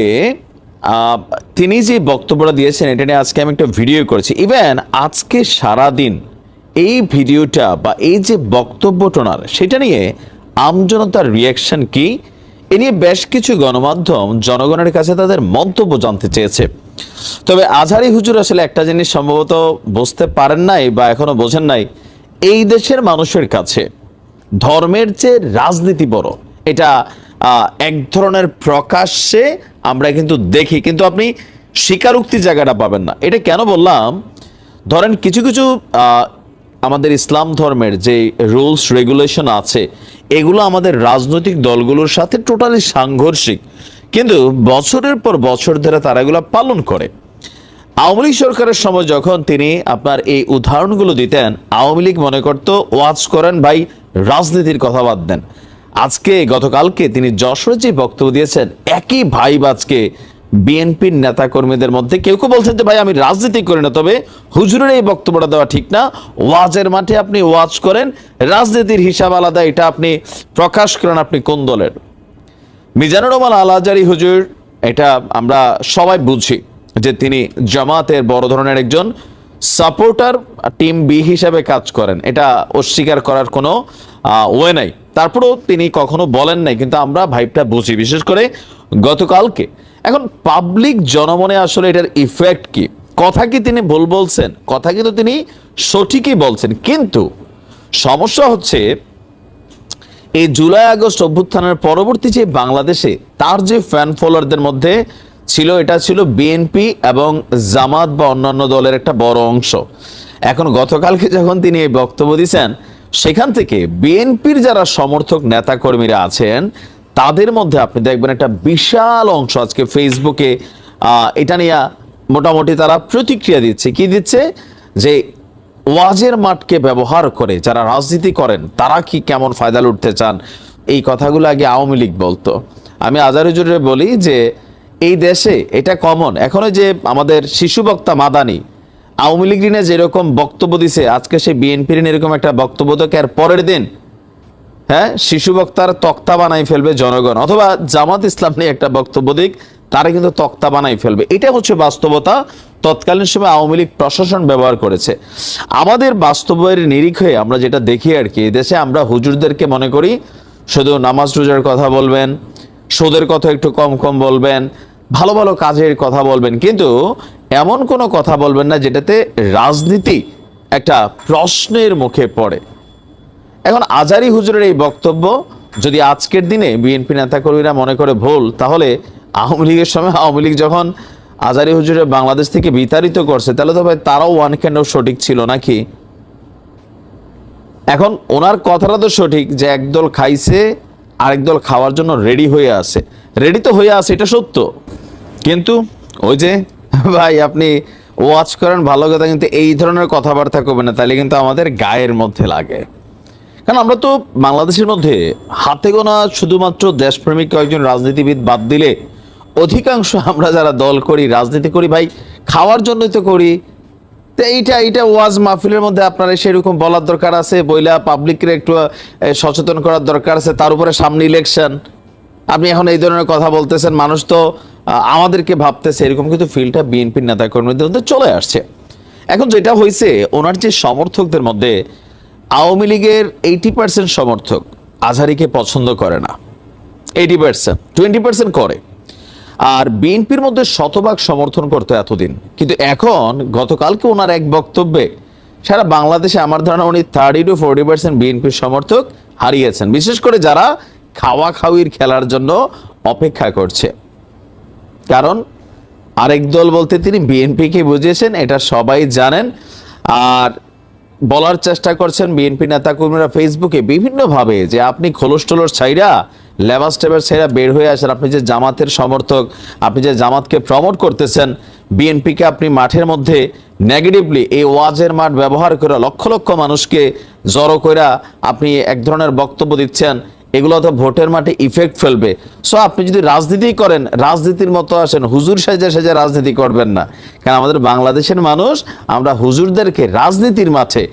তিনি যে বক্তব্যটা দিয়েছেন এটা নিয়ে আজকে আমি একটা ভিডিও করেছি। ইভেন আজকে সারাদিন এই ভিডিওটা বা এই যে বক্তব্যটা ওনার, সেটা নিয়ে আমজনতার রিয়াকশন কি, এ নিয়ে বেশ কিছু গণমাধ্যম জনগণের কাছে তাদের মন্তব্য জানতে চেয়েছে। তবে আজহারী হুজুর আসলে একটা জিনিস সম্ভবত বুঝতে পারেন নাই বা এখনো বোঝেন নাই, এই দেশের মানুষের কাছে ধর্মের চেয়ে রাজনীতি বড়। এটা এক ধরনের প্রকাশ্যে আমরা কিন্তু দেখি, কিন্তু আপনি স্বীকারোক্তি জায়গাটা পাবেন না। এটা কেন বললাম, ধরেন কিছু কিছু আমাদের ইসলাম ধর্মের যে রুলস রেগুলেশন আছে এগুলো আমাদের রাজনৈতিক দলগুলোর সাথে টোটালি সাংঘর্ষিক, কিন্তু বছরের পর বছর ধরে তারা এগুলো পালন করে। আওয়ামী লীগ সরকারের সময় যখন তিনি আপনার এই উদাহরণগুলো দিতেন, আওয়ামী লীগ মনে করতো ওয়াজ করেন ভাই, রাজনীতির কথা বাদ দেন। আজকে গতকালকে তিনি যশোরে যে বক্তব্য দিয়েছেন, একই ভাইব আজকে বিএনপির নেতা কর্মীদের মধ্যে কেউ কেউ বলছেন যে ভাই আমি রাজনীতি করি না, তবে হুজুরের এই বক্তব্যটা দেওয়া ঠিক না। ওয়াজের মাঠে আপনি ওয়াজ করেন, রাজনীতির হিসাব আলাদা, এটা আপনি প্রকাশ করেন আপনি কোন দলের। মিজানুর রহমান আল আজহারী হুজুর, এটা আমরা সবাই বুঝি যে তিনি জামাতের বড় ধরনের একজন সাপোর্টার, টিম বি হিসাবে কাজ করেন, এটা অস্বীকার করার কোনো ওয়ে নাই। তারপরেও তিনি কখনো বলেন নাই, কিন্তু আমরা ভাইবটা বুঝি, বিশেষ করে গতকালকে। এখন পাবলিক জনমনে আসলে এটার ইফেক্ট কি? কথা কি তিনি ভুল বলছেন? কথা কিন্তু তিনি সঠিকই বলছেন, কিন্তু সমস্যা হচ্ছে এই জুলাই আগস্ট অভ্যুত্থানের পরবর্তী যে বাংলাদেশে তার যে ফ্যান ফলোয়ারদের মধ্যে ছিল, এটা ছিল বিএনপি এবং জামাত বা অন্যান্য দলের একটা বড় অংশ। এখন গতকালকে যখন তিনি এই বক্তব্য দিয়েছেন, সেখান থেকে বিএনপির যারা সমর্থক নেতাকর্মীরা আছেন তাদের মধ্যে আপনি দেখবেন একটা বিশাল অংশ আজকে ফেসবুকে এটা নিয়ে মোটামুটি তারা প্রতিক্রিয়া দিচ্ছে। কি দিচ্ছে? যে ওয়াজের মাঠকে ব্যবহার করে যারা রাজনীতি করেন তারা কি কেমন ফায়দা লুটতে চান, এই কথাগুলো আগে আওয়ামী লীগ বলতো। আমি আজহারী হুজুরে বলি যে এই দেশে এটা কমন। এখন যে আমাদের শিশু বক্তা মাদানি আওয়ামী লীগ নিয়ে যেরকম বক্তব্য দিছে, আজকে সে বিএনপির এরকম একটা বক্তব্য তো আর পরের দিন শিশু বক্তার তক্তা বানাই ফেলবে জনগণ, অথবা জামাত ইসলাম নিয়ে একটা বক্তব্য দিক, তারা কিন্তু তক্তা বানাই ফেলবে। এটা হচ্ছে বাস্তবতা। তৎকালীন সময় আওয়ামী লীগ প্রশাসন ব্যবহার করেছে। আমাদের বাস্তবের নিরিখে আমরা যেটা দেখি আর কি, দেশে আমরা হুজুরদেরকে মনে করি শুধু নামাজ রোজার কথা বলবেন, সুদের কথা একটু কম কম বলবেন, ভালো ভালো কাজের কথা বলবেন, কিন্তু এমন কোনো কথা বলবেন না যেটাতে রাজনীতি একটা প্রশ্নের মুখে পড়ে। এখন আজহারী হুজুরের এই বক্তব্য যদি আজকের দিনে বিএনপি নেতাকর্মীরা মনে করে ভুল, তাহলে আওয়ামী লীগের সময় আওয়ামী লীগ যখন আজহারী হুজুরের বাংলাদেশ থেকে বিতাড়িত করছে, তাহলে তো ভাই তারাও ওয়ান ক্যান্ডও সঠিক ছিল নাকি? এখন ওনার কথাটা তো সঠিক যে একদল খাইছে আরেক দল খাওয়ার জন্য রেডি হয়ে আছে, রেডি তো হয়ে আছে, এটা সত্য। কিন্তু ওই যে ভাই আপনি ওয়াচ করেন ভালো কথা, কিন্তু এই ধরনের কথাবার্তা করবেন না, তাহলে কিন্তু আমাদের গায়ের মধ্যে লাগে। কারণ আমরা তো বাংলাদেশের মধ্যে হাতে গোনা শুধুমাত্র দেশপ্রেমিক কয়েকজন রাজনীতিবিদ বাদ দিলে অধিকাংশ আমরা যারা দল করি, রাজনীতি করি, ভাই খাওয়ার জন্যই তো করি। তো এইটা ওয়াজ মাহফিলের মধ্যে আপনারা সেরকম বলার দরকার আছে, বইলা পাবলিকের একটু সচেতন করার দরকার আছে। তার উপরে সামনে ইলেকশন, আপনি এখন এই ধরনের কথা বলতেছেন, মানুষ তো আমাদেরকে ভাবতেছে এরকম, কিন্তু ফিল্ডটা বিএনপির নেতাকর্মীদের মধ্যে চলে আসছে। এখন যেটা হয়েছে, ওনার যে সমর্থকদের মধ্যে আওয়ামী লীগের 80% সমর্থক আজহারীকে পছন্দ করে না, 80%, 20% করে। আর বিএনপির মধ্যে শতভাগ সমর্থন করতো এতদিন, কিন্তু এখন গতকালকে ওনার এক বক্তব্যে সারা বাংলাদেশে আমার ধারণা উনি 30 to 40% বিএনপির সমর্থক হারিয়েছেন, বিশেষ করে যারা খাওয়া খাওয়ির খেলার জন্য অপেক্ষা করছে। কারণ আরেক দল বলতে তিনি বিএনপিকে বুঝিয়েছেন, এটা সবাই জানেন। আর বলার চেষ্টা করছেন বিএনপি নেতাকর্মীরা ফেসবুকে বিভিন্নভাবে যে আপনি খোলস টোলস ছাইরা লেবাস টেবাস ছাইরা বের হয়ে আসেন, আপনি যে জামাতের সমর্থক, আপনি যে জামাতকে প্রমোট করতেছেন, বিএনপিকে আপনি মাঠের মধ্যে নেগেটিভলি এই ওয়াজের মাঠ ব্যবহার করে লক্ষ লক্ষ মানুষকে জড়ো কইরা আপনি এক ধরনের বক্তব্য দিচ্ছেন, এগুলো তো ভোটের মাঠে ইফেক্ট ফেলবে। সো আপনি যদি রাজনীতি করেন, রাজনীতির মতো আসেন, হুজুর সাজা সাজা রাজনীতি করবেন না। কারণ আমাদের বাংলাদেশের মানুষ, আমরা হুজুরদেরকে রাজনীতির মাঠে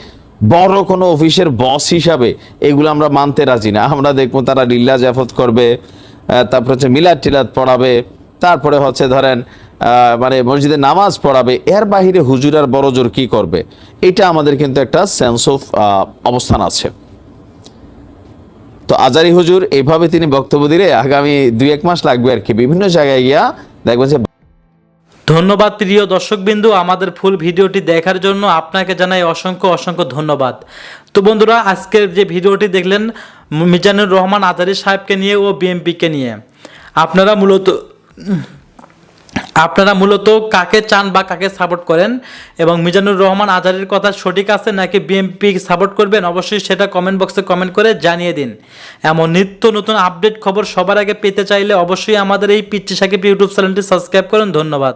বড় কোনো অফিসের বস হিসাবে এগুলো আমরা মানতে রাজি না। আমরা দেখবো তারা লিল্লা জাফত করবে, তারপর হচ্ছে মিলাদ টিলাদ পড়াবে, তারপরে হচ্ছে ধরেন মানে মসজিদে নামাজ পড়াবে, এর বাহিরে হুজুর আর বড় জোর কি করবে? এটা আমাদের কিন্তু একটা সেন্স অফ অবস্থান আছে। তো আজহারী হুজুর এইভাবে তিনি বক্তব্য দিলে আগামী 2-1 মাস লাগবে আর কি, বিভিন্ন জায়গায় গিয়া দেখবেন যে। ধন্যবাদ প্রিয় দর্শকবিন্দু, আমাদের ফুল ভিডিওটি দেখার জন্য আপনাকে জানাই অসংখ্য অসংখ্য ধন্যবাদ। তো বন্ধুরা, আজকের যে ভিডিওটি দেখলেন মিজানুর রহমান আজহারী সাহেবকে নিয়ে ও বিএনপিকে নিয়ে, আপনারা মূলত কাকে চান বা কাকে সাপোর্ট করেন, এবং মিজানুর রহমান আজহারীর কথা সঠিক আছে নাকি বিএনপি সাপোর্ট করবেন, অবশ্যই সেটা কমেন্ট বক্সে কমেন্ট করে জানিয়ে দিন। এমন নিত্য নতুন আপডেট খবর সবার আগে পেতে চাইলে অবশ্যই আমাদের এই পিচ্চি সাকিব ইউটিউব চ্যানেলটি সাবস্ক্রাইব করুন। ধন্যবাদ।